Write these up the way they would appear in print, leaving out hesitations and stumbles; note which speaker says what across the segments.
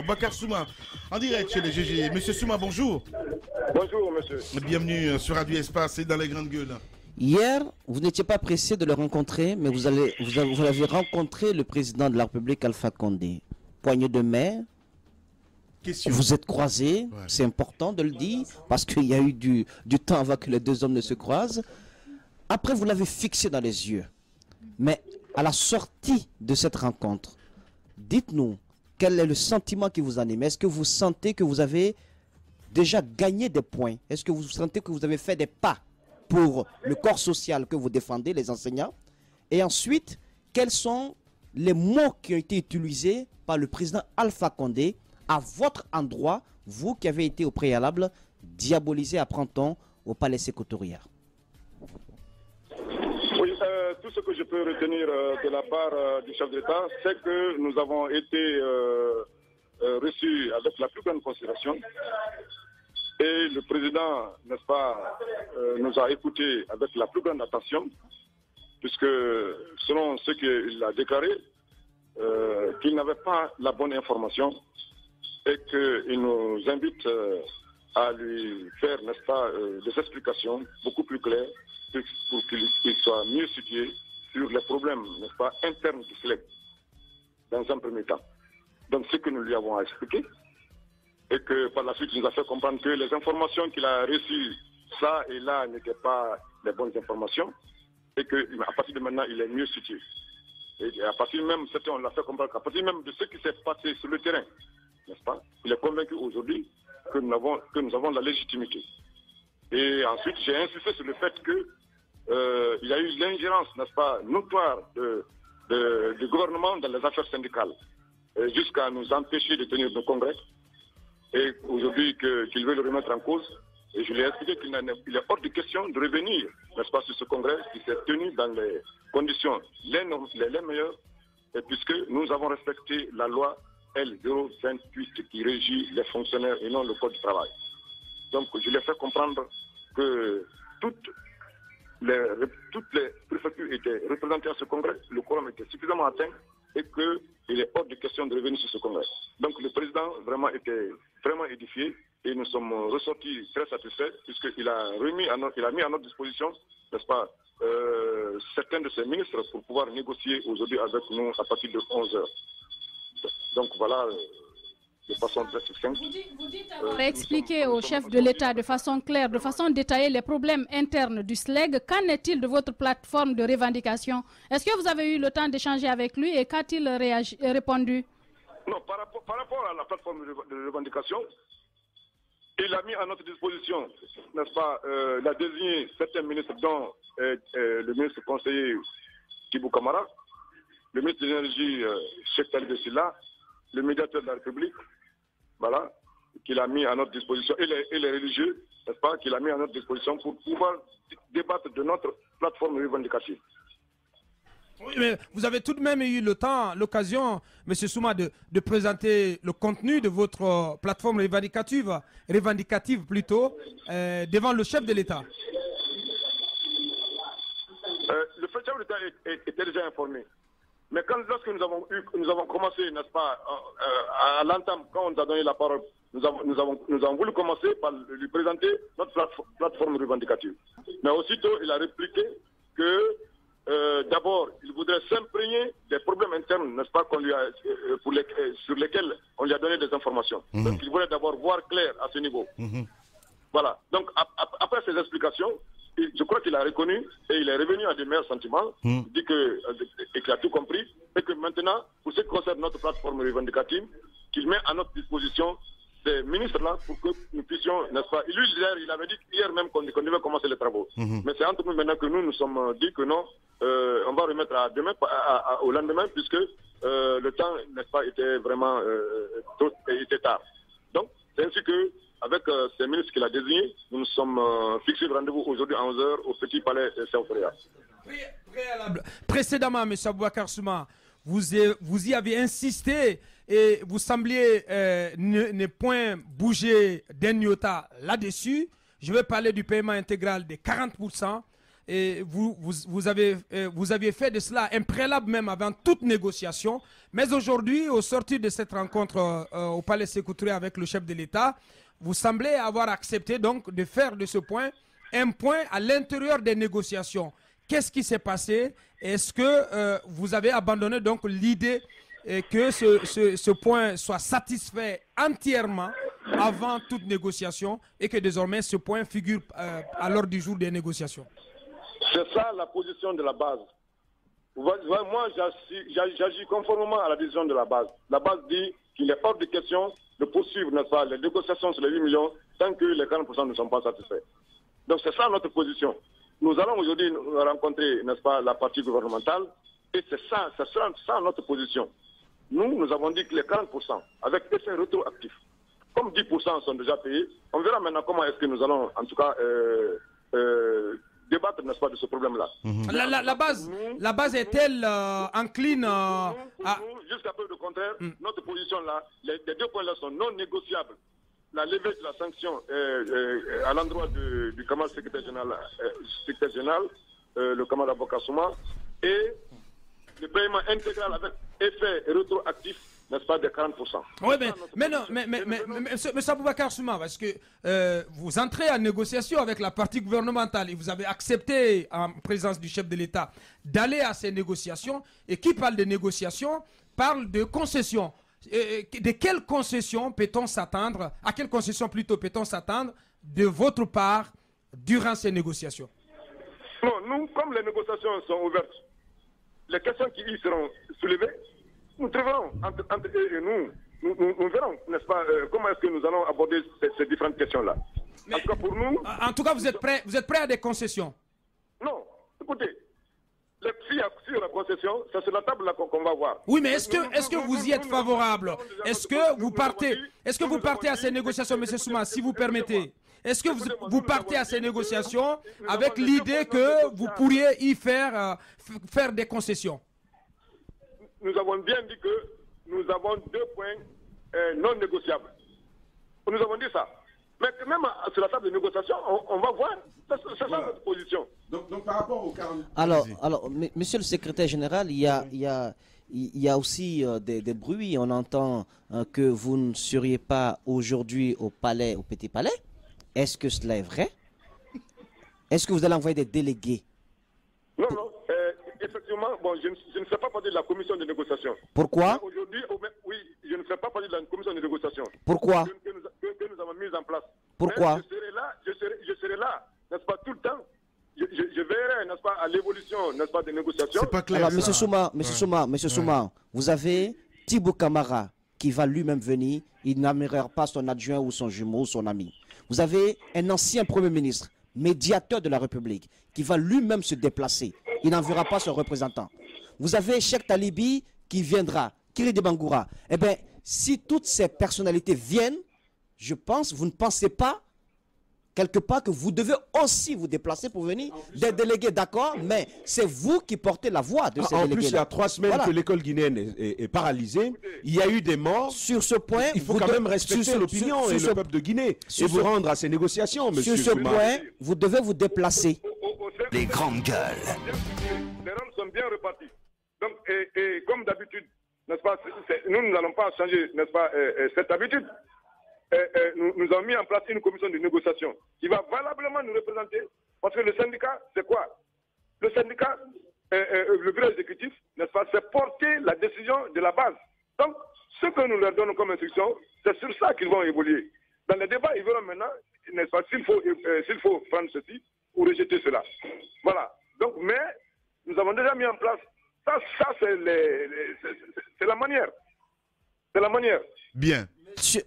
Speaker 1: Bakar Souma, en direct chez les GG. Monsieur Souma, bonjour.
Speaker 2: Bonjour, monsieur.
Speaker 1: Bienvenue sur Radio Espace et dans les grandes gueules.
Speaker 3: Hier, vous n'étiez pas pressé de le rencontrer, mais vous avez rencontré le président de la République, Alpha Condé. Poignée de main,
Speaker 1: Question.
Speaker 3: vous êtes croisés, ouais. C'est important de le dire, parce qu'il y a eu du temps avant que les deux hommes ne se croisent. Après, vous l'avez fixé dans les yeux. Mais à la sortie de cette rencontre, dites-nous, quel est le sentiment qui vous anime? Est-ce que vous sentez que vous avez déjà gagné des points? Est-ce que vous sentez que vous avez fait des pas pour le corps social que vous défendez, les enseignants? Et ensuite, quels sont les mots qui ont été utilisés par le président Alpha Condé à votre endroit, vous qui avez été au préalable diabolisé, apprend-on, au palais Sékou-Touré?
Speaker 2: Oui, tout ce que je peux retenir de la part du chef d'État, c'est que nous avons été reçus avec la plus grande considération. Et le président, n'est-ce pas, nous a écoutés avec la plus grande attention, puisque selon ce qu'il a déclaré, qu'il n'avait pas la bonne information et qu'il nous invite à lui faire, n'est-ce pas, des explications beaucoup plus claires pour qu'il soit mieux situé sur les problèmes, n'est-ce pas, internes du SLEG, dans un premier temps. Donc, ce que nous lui avons expliqué, et que par la suite, il nous a fait comprendre que les informations qu'il a reçues, ça et là, n'étaient pas les bonnes informations, et qu'à partir de maintenant, il est mieux situé. Et à partir même, on l'a fait comprendre qu'à partir même de ce qui s'est passé sur le terrain, n'est-ce pas, il est convaincu aujourd'hui que nous avons la légitimité. Et ensuite, j'ai insisté sur le fait que il y a eu l'ingérence, n'est-ce pas, notoire du gouvernement dans les affaires syndicales, jusqu'à nous empêcher de tenir nos congrès. Et aujourd'hui, qu'il veut le remettre en cause. Et je lui ai expliqué qu'il est hors de question de revenir, n'est-ce pas, sur ce congrès qui s'est tenu dans les conditions les meilleures, et puisque nous avons respecté la loi L028 qui régit les fonctionnaires et non le code du travail. Donc, je lui ai fait comprendre que toutes les préfectures étaient représentées à ce congrès, le quorum était suffisamment atteint et qu'il est hors de question de revenir sur ce congrès. Donc, le président vraiment était vraiment édifié et nous sommes ressortis très satisfaits puisqu'il a mis à notre disposition, n'est-ce pas, certains de ses ministres pour pouvoir négocier aujourd'hui avec nous à partir de 11 h. Donc voilà, de façon très succincte.
Speaker 4: Vous dites avoir expliqué au chef de l'État de façon claire, de façon détaillée, les problèmes internes du SLEG. Qu'en est-il de votre plateforme de revendication? Est-ce que vous avez eu le temps d'échanger avec lui et qu'a-t-il répondu? Non, par rapport à la plateforme de revendication, il a mis à notre disposition, n'est-ce pas, il a désigné certains ministres, dont le ministre conseiller Kibou Kamara, le ministre de l'Énergie, Cheikh Talibé Silla, le médiateur de la République, voilà, qu'il a mis à notre disposition, et les religieux, n'est-ce pas, qu'il a mis à notre disposition pour pouvoir débattre de notre plateforme revendicative.
Speaker 5: Oui, mais vous avez tout de même eu le temps, l'occasion, M. Souma, de présenter le contenu de votre plateforme revendicative plutôt, devant le chef de l'État.
Speaker 2: Le chef de l'État était déjà informé. Mais lorsque nous avons commencé, n'est-ce pas, à l'entame, quand on nous a donné la parole, nous avons voulu commencer par lui présenter notre plateforme revendicative. Mais aussitôt, il a répliqué que d'abord, il voudrait s'imprégner des problèmes internes, n'est-ce pas, sur lesquels on lui a donné des informations. Donc, il voulait d'abord voir clair à ce niveau. Voilà. Donc, après ces explications, je crois qu'il a reconnu et il est revenu à des meilleurs sentiments. Il dit qu'il a tout compris et que maintenant, pour ce qui concerne notre plateforme revendicative, qu'il met à notre disposition ces ministres-là pour que nous puissions, n'est-ce pas, lui, il avait dit hier même qu'on devait commencer les travaux. Mais c'est entre nous maintenant que nous sommes dit que non, on va remettre à demain, au lendemain, puisque le temps, n'est-ce pas, était vraiment était tard. Donc, c'est ainsi que avec ces ministres qu'il a désignés, nous nous sommes fixés de rendez-vous aujourd'hui à 11 h au Petit Palais Sékou-Touré.
Speaker 5: Précédemment, M. Bakar Souma, vous y avez insisté et vous sembliez ne point bouger d'un iota là-dessus. Je vais parler du paiement intégral des 40%. et vous aviez fait de cela un préalable même avant toute négociation. Mais aujourd'hui, au sortir de cette rencontre au Palais Sékou Touré avec le chef de l'État, vous semblez avoir accepté donc de faire de ce point un point à l'intérieur des négociations. Qu'est-ce qui s'est passé? Est-ce que vous avez abandonné donc l'idée que ce point soit satisfait entièrement avant toute négociation et que désormais ce point figure à l'ordre du jour des négociations?
Speaker 2: C'est ça la position de la base. Moi, j'agis conformément à la décision de la base. La base dit qu'il est hors de question de poursuivre, n'est-ce pas, les négociations sur les 8 millions tant que les 40% ne sont pas satisfaits. Donc c'est ça notre position. Nous allons aujourd'hui rencontrer, n'est-ce pas, la partie gouvernementale et c'est ça notre position. Nous avons dit que les 40% avec effet rétroactif, comme 10% sont déjà payés, on verra maintenant comment est-ce que nous allons en tout cas débattre, n'est-ce pas, de ce problème-là.
Speaker 5: La base est-elle incline à...
Speaker 2: Jusqu'à peu de contraire, notre position-là, les 2 points-là sont non négociables. La levée de la sanction à l'endroit du camarade secrétaire général, le camarade avocat Souma, et le paiement intégral avec effet rétroactif, n'est-ce pas, de 40%.
Speaker 5: Oui, mais Aboubacar Souma, parce que vous entrez en négociation avec la partie gouvernementale et vous avez accepté, en présence du chef de l'État, d'aller à ces négociations. Et qui parle de négociations parle de concessions. De quelles concessions peut-on s'attendre, à quelles concessions plutôt peut-on s'attendre de votre part durant ces négociations?
Speaker 2: Non, nous, comme les négociations sont ouvertes, les questions qui y seront soulevées, nous trouverons entre eux et nous verrons, n'est-ce pas, comment est-ce que nous allons aborder ces différentes questions-là. En tout cas, pour nous...
Speaker 5: En tout cas, vous êtes prêts à des concessions?
Speaker 2: Non, écoutez, si la concession, c'est sur la table là qu'on va voir.
Speaker 5: Oui, mais est-ce que vous y êtes favorable? Est-ce que vous partez à ces négociations, M. Souma, si vous permettez? Est-ce que vous partez à ces négociations avec l'idée que vous pourriez y faire des concessions?
Speaker 2: Nous avons bien dit que nous avons 2 points non négociables. Nous avons dit ça. Mais même sur la table de négociation, on va voir. C'est ça notre position.
Speaker 1: Donc par rapport au 40...
Speaker 3: Alors, monsieur le secrétaire général, il y a aussi des bruits. On entend que vous ne seriez pas aujourd'hui au palais, au Petit Palais. Est-ce que cela est vrai? Est-ce que vous allez envoyer des délégués?
Speaker 2: Non. Effectivement, bon, je ne fais pas partie de la commission de négociation.
Speaker 3: Pourquoi?
Speaker 2: Aujourd'hui, oui, je ne fais pas partie de la commission de négociation.
Speaker 3: Pourquoi?
Speaker 2: Que nous avons mise en place.
Speaker 3: Pourquoi?
Speaker 2: Mais je serai là, n'est-ce pas, tout le temps. Je verrai, n'est-ce pas, à l'évolution, n'est-ce pas, des négociations.
Speaker 1: C'est pas clair.
Speaker 3: Alors, Monsieur Souma, vous avez Thibaut Camara qui va lui-même venir. Il n'amènera pas son adjoint ou son jumeau ou son ami. Vous avez un ancien Premier ministre, médiateur de la République, qui va lui-même se déplacer. Il n'enverra pas son représentant. Vous avez Cheikh Talibi qui viendra, Kiridi Bangoura. Eh bien, si toutes ces personnalités viennent, je pense, vous ne pensez pas, quelque part, que vous devez aussi vous déplacer pour venir des délégués, d'accord, mais c'est vous qui portez la voix de ces délégués.
Speaker 6: En plus, il y a 3 semaines que l'école guinéenne est paralysée. Il y a eu des morts.
Speaker 3: Sur ce point,
Speaker 6: il faut quand même respecter l'opinion et le peuple de Guinée et vous rendre à ces négociations, monsieur.
Speaker 3: Sur ce point, vous devez vous déplacer.
Speaker 7: Les grandes gueules.
Speaker 2: Les rôles sont bien repartis. Donc, et comme d'habitude, n'est-ce pas, nous n'allons pas changer, n'est-ce pas, cette habitude. Nous avons mis en place une commission de négociation qui va valablement nous représenter. Parce que le syndicat, c'est quoi? Le syndicat, le bureau exécutif, n'est-ce pas, c'est porter la décision de la base. Donc, ce que nous leur donnons comme instruction, c'est sur ça qu'ils vont évoluer. Dans les débats, ils verront maintenant, n'est-ce pas, s'il faut prendre ceci ou rejeter cela. Voilà. Donc, mais nous avons déjà mis en place. Ça c'est la manière. C'est la manière.
Speaker 1: Bien.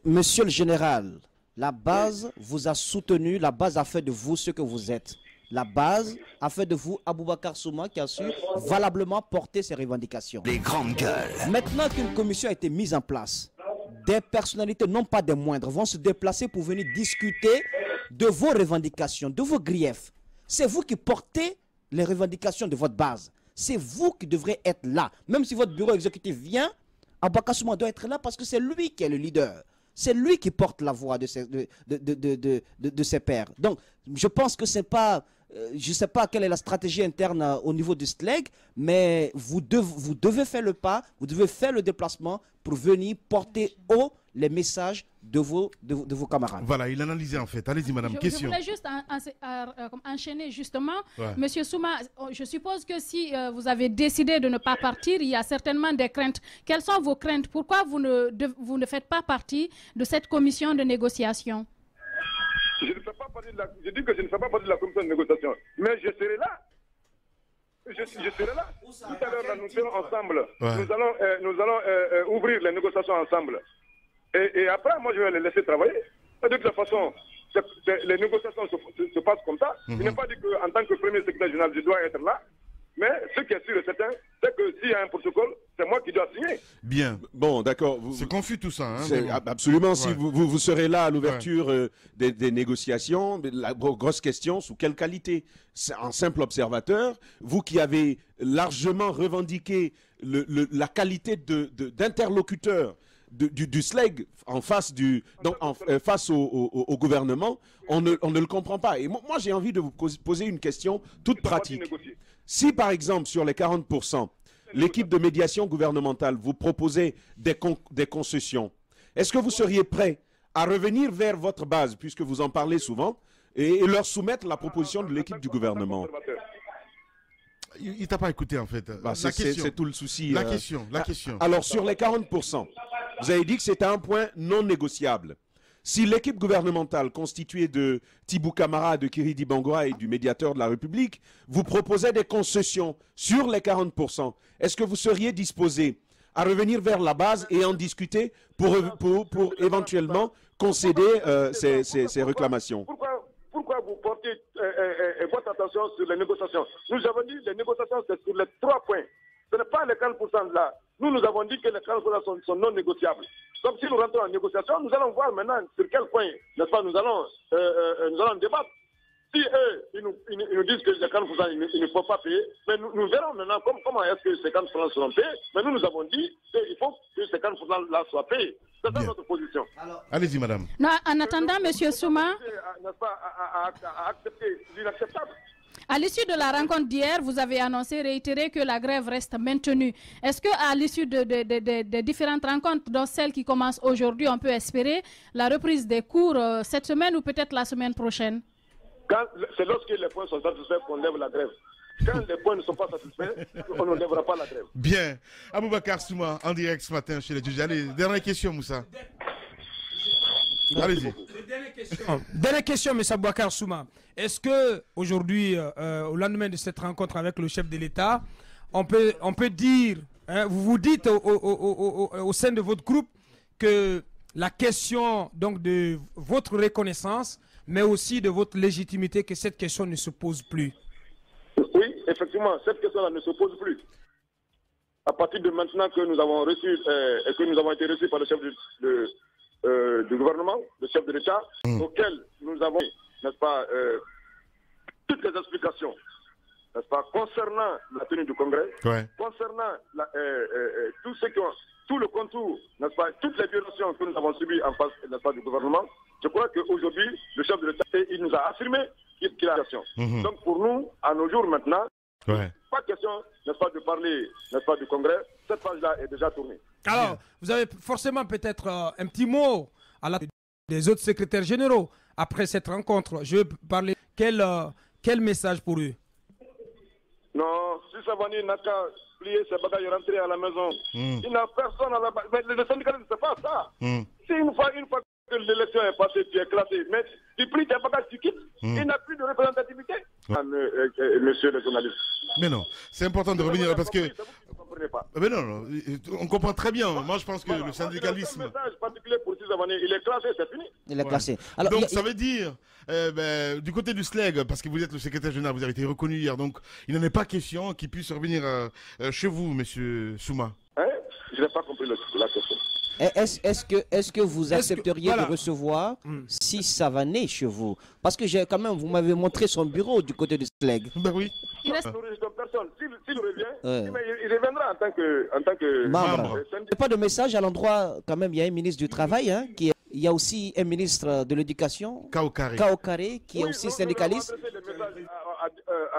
Speaker 3: Monsieur le général, la base vous a soutenu, la base a fait de vous ce que vous êtes. La base a fait de vous Aboubacar Souma qui a su valablement porter ses revendications.
Speaker 7: Les grandes gueules.
Speaker 3: Maintenant qu'une commission a été mise en place, des personnalités, non pas des moindres, vont se déplacer pour venir discuter de vos revendications, de vos griefs. C'est vous qui portez les revendications de votre base. C'est vous qui devrez être là. Même si votre bureau exécutif vient, Aboubacar Souma doit être là parce que c'est lui qui est le leader. C'est lui qui porte la voix de ses pairs. Donc, je pense que ce n'est pas je ne sais pas quelle est la stratégie interne au niveau du SLEG, mais vous devez faire le pas, vous devez faire le déplacement pour venir porter haut les messages de vos camarades.
Speaker 1: Voilà, il analysait en fait. Allez-y, madame, question.
Speaker 4: Je voulais juste enchaîner justement. Ouais. Monsieur Souma, je suppose que si vous avez décidé de ne pas partir, il y a certainement des craintes. Quelles sont vos craintes? Pourquoi vous ne faites pas partie de cette commission de négociation?
Speaker 2: Je dis que je ne fais pas partie de la commission de négociation, mais je serai là. Je serai là. Tout à l'heure, nous serons ensemble. Ouais. Nous allons ouvrir les négociations ensemble. Et après, moi, je vais les laisser travailler. De toute façon, les négociations se passent comme ça. Je n'ai pas dit qu'en tant que premier secrétaire général, je dois être là. Mais ce qui est sûr et certain, c'est que s'il y a un protocole, c'est moi qui dois signer.
Speaker 1: Bien.
Speaker 6: Bon, d'accord.
Speaker 1: C'est confus tout ça. Hein,
Speaker 6: bon. Absolument. Ouais. Si vous serez là à l'ouverture des négociations, la grosse question, sous quelle qualité? En simple observateur, vous qui avez largement revendiqué la qualité d'interlocuteur du SLEG en face, face au gouvernement, on ne le comprend pas. Et moi j'ai envie de vous poser une question toute pratique. Si par exemple sur les 40%, l'équipe de médiation gouvernementale vous proposait des concessions, est-ce que vous seriez prêt à revenir vers votre base, puisque vous en parlez souvent, et leur soumettre la proposition de l'équipe du gouvernement?
Speaker 1: Il t'a pas écouté en fait.
Speaker 6: C'est tout le souci.
Speaker 1: La question.
Speaker 6: Alors sur les 40%, vous avez dit que c'était un point non négociable. Si l'équipe gouvernementale constituée de Thibou Camara, de Kiridi Bangoa et du médiateur de la République vous proposait des concessions sur les 40%, est-ce que vous seriez disposé à revenir vers la base et en discuter pour éventuellement concéder ces réclamations?
Speaker 2: Pourquoi vous portez votre attention sur les négociations? Nous avons dit que les négociations, c'est sur les 3 points. Ce n'est pas les 40% là. Nous avons dit que les 40% sont non négociables. Donc si nous rentrons en négociation, nous allons voir maintenant sur quel point, n'est-ce pas, nous allons débattre. Si eux, ils nous disent que les 40%, ils ne peuvent pas payer, mais nous verrons maintenant comment est-ce que ces 40% seront payés. Mais nous avons dit qu'il faut que ces 40% là soient payés. C'est ça notre position.
Speaker 1: Allez-y, madame.
Speaker 4: Non, en attendant, monsieur Souma,
Speaker 2: n'est-ce pas, à accepter l'inacceptable.
Speaker 4: À l'issue de la rencontre d'hier, vous avez réitéré que la grève reste maintenue. Est-ce qu'à l'issue des différentes rencontres, dont celle qui commence aujourd'hui, on peut espérer la reprise des cours cette semaine ou peut-être la semaine prochaine?
Speaker 2: C'est lorsque les points sont satisfaits qu'on lève la grève. Quand les points ne sont pas satisfaits, on ne lèvera pas la grève.
Speaker 1: Bien. Aboubacar Souma, en direct ce matin chez les juges. Allez, dernière question, Moussa. Allez-y.
Speaker 5: Dernière question, M. Aboubacar Souma. Est-ce qu'aujourd'hui, au lendemain de cette rencontre avec le chef de l'État, on peut dire, hein, vous dites au sein de votre groupe que la question donc, de votre reconnaissance, mais aussi de votre légitimité, que cette question ne se pose plus?
Speaker 2: Oui, effectivement, cette question-là ne se pose plus. À partir de maintenant que nous avons reçu et que nous avons été reçus par le chef du gouvernement, le chef de l'État, auquel nous avons, n'est-ce pas, toutes les explications, n'est-ce pas, concernant la tenue du congrès, concernant tout le contour, n'est-ce pas, toutes les violations que nous avons subies en face, n'est-ce pas, du gouvernement. Je crois qu'aujourd'hui, le chef de l'État, il nous a affirmé qu'il a action. Donc pour nous, à nos jours maintenant, pas question, n'est-ce pas, de parler, n'est-ce pas, du congrès. Cette page-là est déjà tournée.
Speaker 5: Alors, vous avez forcément peut-être un petit mot à la des autres secrétaires généraux après cette rencontre. Je veux parler. Quel message pour eux?
Speaker 2: Non, si Savani n'a qu'à plier ses bagages et rentrer à la maison, il n'a personne à la base. Mais le syndicalisme, c'est pas ça. Si une fois que l'élection est passée, tu es classé, mais tu plies tes bagages, tu quittes, il n'a plus de représentativité. Monsieur le journaliste.
Speaker 1: Mais non, c'est important de revenir parce que... Mais non, on comprend très bien. Moi, je pense que le syndicalisme...
Speaker 2: Un message particulier pour Savani, il est classé, c'est fini.
Speaker 3: Il est classé. Alors,
Speaker 1: donc, ça veut dire, du côté du SLEG, parce que vous êtes le secrétaire général, vous avez été reconnu hier, donc il n'en est pas question qu'il puisse revenir chez vous, monsieur Souma.
Speaker 2: Je n'ai pas compris la question.
Speaker 3: Est-ce que vous accepteriez de recevoir si Savané chez vous? Parce que quand même, vous m'avez montré son bureau du côté du SLEG.
Speaker 1: Ben oui.
Speaker 2: Il reste personne. S'il revient, il reviendra en tant que
Speaker 3: membre. Il n'y a pas de message à l'endroit, quand même, il y a un ministre du Travail, hein, il y a aussi un ministre de l'Éducation, Kao Kare, qui est aussi syndicaliste.
Speaker 2: À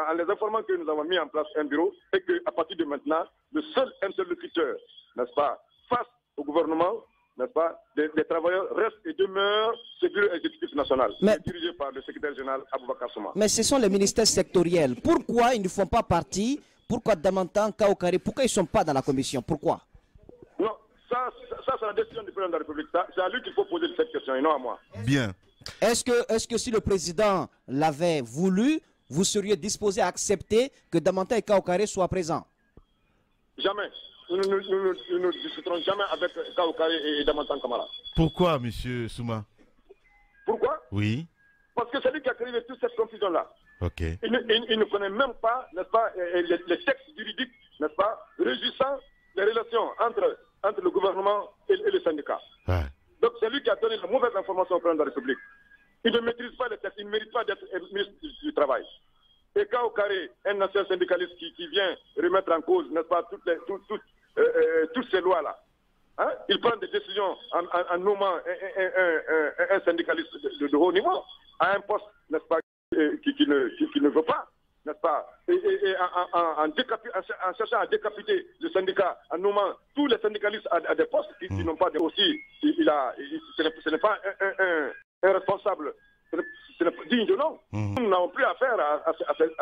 Speaker 2: en les informant que nous avons mis en place un bureau et qu'à partir de maintenant, le seul interlocuteur, n'est-ce pas, face au gouvernement, n'est-ce pas, des travailleurs restent et demeurent ce bureau exécutif national, dirigé par le secrétaire général Aboubakar Souma.
Speaker 3: Mais ce sont les ministères sectoriels. Pourquoi ils ne font pas partie? Pourquoi Damantan, Kaokari, pourquoi ils ne sont pas dans la commission? Pourquoi?
Speaker 2: Non, ça c'est la décision du président de la République. C'est à lui qu'il faut poser cette question et non à moi.
Speaker 1: Bien.
Speaker 3: Est-ce que si le président l'avait voulu, vous seriez disposé à accepter que Damantan et Kaokari soient présents?
Speaker 2: Jamais. Nous ne discuterons jamais avec Kaokari et Damantan Kamara.
Speaker 1: Pourquoi, monsieur Souma?
Speaker 2: Pourquoi?
Speaker 1: Oui.
Speaker 2: Parce que c'est lui qui a créé toute cette confusion-là.
Speaker 1: Ok.
Speaker 2: Il ne connaît même pas, n'est-ce pas, les textes juridiques, n'est-ce pas, régissant les relations entre le gouvernement et le syndicat.
Speaker 1: Ouais.
Speaker 2: Donc c'est lui qui a donné la mauvaise information au président de la République. Il ne maîtrise pas les textes, il ne mérite pas d'être ministre du Travail. Et Kaokari, un ancien syndicaliste qui vient remettre en cause, n'est-ce pas, toutes ces lois-là, hein? Il prend des décisions en nommant un syndicaliste de haut niveau à un poste, n'est-ce pas, qui ne veut pas, n'est-ce pas, et en cherchant à décapiter le syndicat, en nommant tous les syndicalistes à des postes qui n'ont pas aussi, ce n'est pas un responsable, ce n'est pas digne de nom. Nous n'avons plus affaire à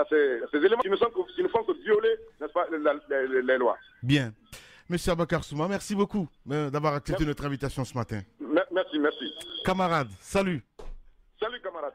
Speaker 2: ces éléments qui ne font que violer, n'est-ce pas, les lois.
Speaker 1: Bien. Monsieur Aboubakar Souma, merci beaucoup d'avoir accepté notre invitation ce matin.
Speaker 2: Merci.
Speaker 1: Camarades, salut.
Speaker 2: Salut camarades.